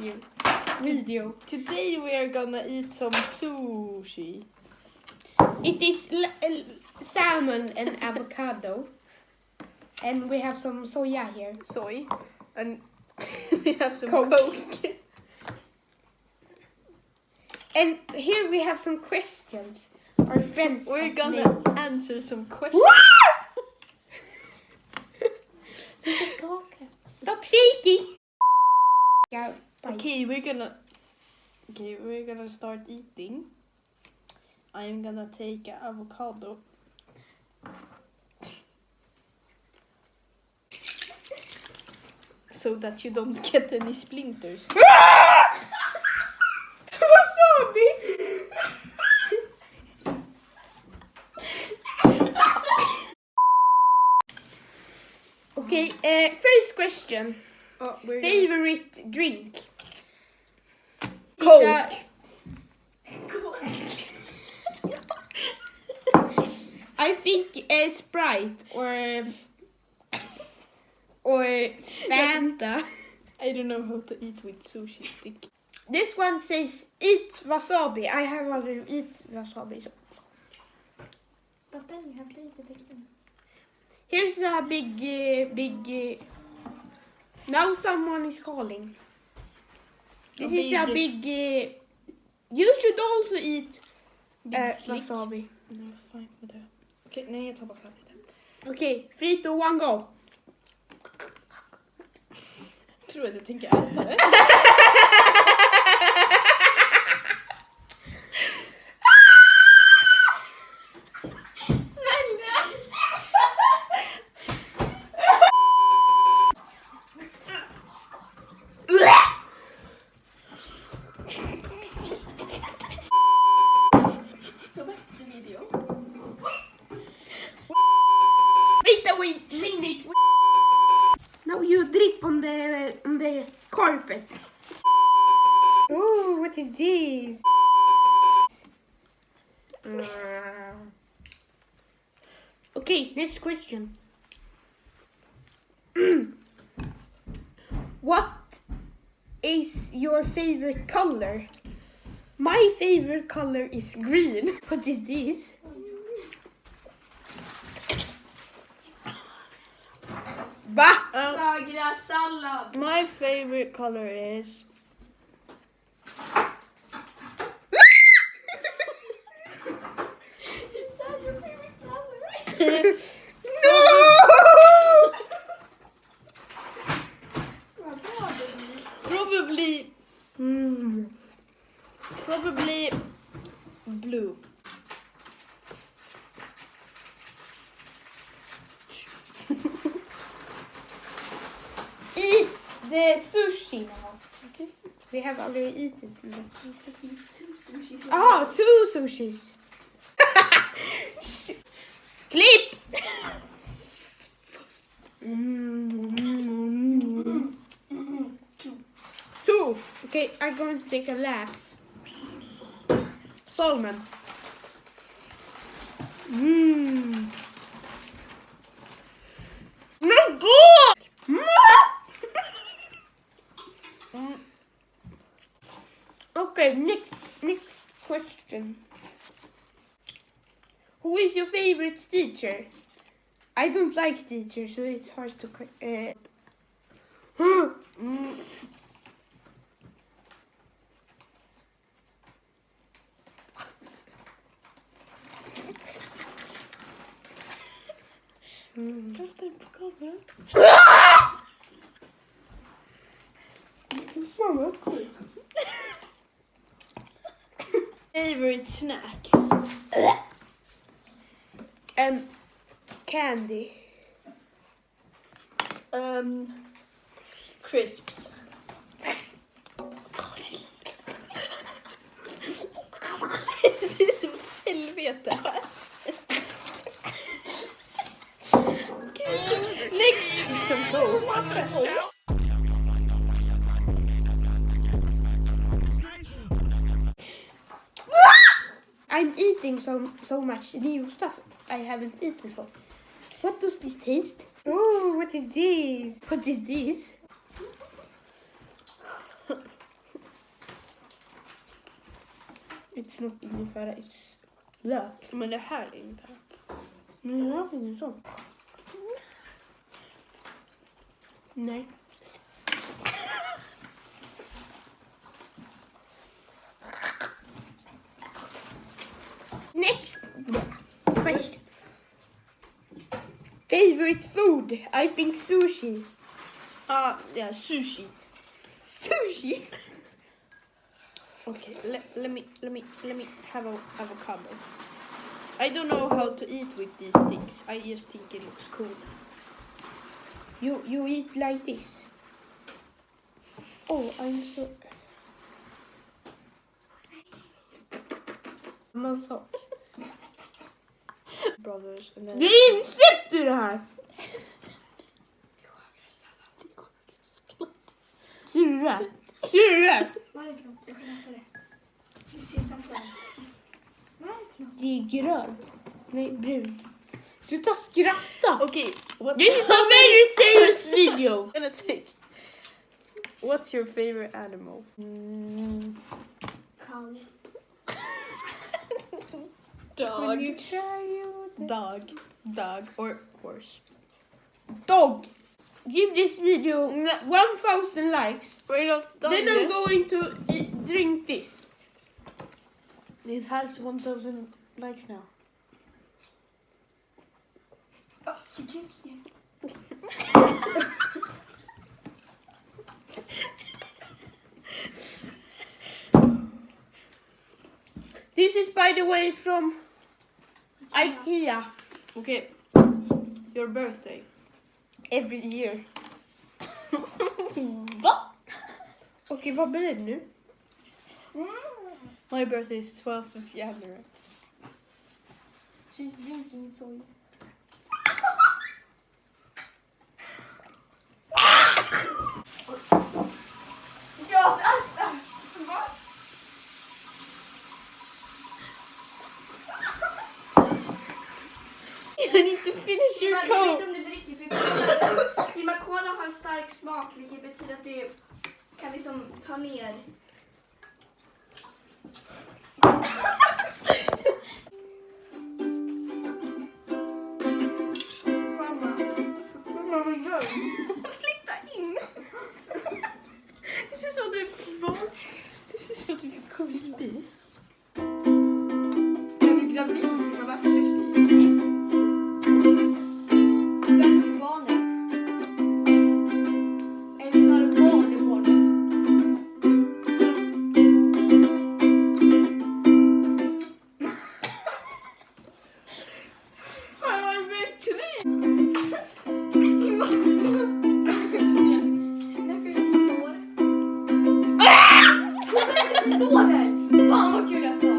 video. Today we are gonna eat some sushi. It is salmon and avocado. And we have some soya here. Soy. And we have some Coke. Coke. And here we have some questions. Our friends. We're gonna answer some questions. Stop shaking. Yeah. Okay, we're gonna start eating. I'm gonna take an avocado. So that you don't get any splinters. Wasabi. Okay, first question. Favorite drink? Coke. I think Sprite or Fanta. I don't know how to eat with sushi stick. This one says eat wasabi. I have already eat wasabi. But then you have to eat it again. Here's a big. Now someone is calling. This is a big. You should also eat wasabi. No, fine med det. Okej, nej jag tar bara så här lite. Okej, 3, 2, 1, go. Tror att jag tänker äta det. Wait a minute. Now you drip on the carpet. Oh, what is this? Okay, next question. What is your favorite color? My favorite color is green. What is this? Lagra sallad. My favorite color is... Is that your favorite color? No! Probably blue. Eat the sushi now. Okay. We have already eaten. Just to eat 2 sushis. Ah, 2 sushis. Clip! Two. Okay, I'm going to take a last. Salmon. Not good! Okay, next question. Who is your favorite teacher? I don't like teachers, so it's hard to. Kasta den på kameran. Favorite snack? Candy. Crisps. Det ser ut som helvete här. Next, some Coke. I'm eating so much new stuff I haven't eaten before. What does this taste? Oh, what is this? What is this? It's not ingefära, it's lök. Men det här är ingefära. Men jag har inte så. Nej. Next question. Favorite food? I think sushi. Yeah, sushi. Sushi? Okay, let me have a avocado. I don't know how to eat with these things. I just think it looks cool. You eat like this. Oh, I'm so... Man sak. Brothers and then... Det är insekter det här! Syrra! Syrra! Vad är det för något? Jag kan äta det. Vi ser framför dig. Vad är det för något? Det är grönt. Nej, brunt. Sluta skratta! Okay, what This is a very serious video. I'm gonna take. What's your favorite animal? Cow. Will you try Dog or horse. Dog! Give this video 1,000 likes. We're not done Then I'm yet. going to drink this. It has 1,000 likes now. Oh, she drinking. This is, by the way, from IKEA. Okay, your birthday. Every year. Va? Okej, var beredd nu. My birthday is 12th of January. She's drinking soy. You need to finish your Jag vet coke. inte om det är riktigt, för i och med att cola har stark smak, vilket betyder att det kan liksom ta ner. Mamma, vad gör du? Flytta in. Det ser så du är privat. Det ser så du kommer spy. Jag blir gravid, men varför ska jag spy? Vems barnet? Eller så är det barnet. Jag blir kry. Fan vad kul jag ska.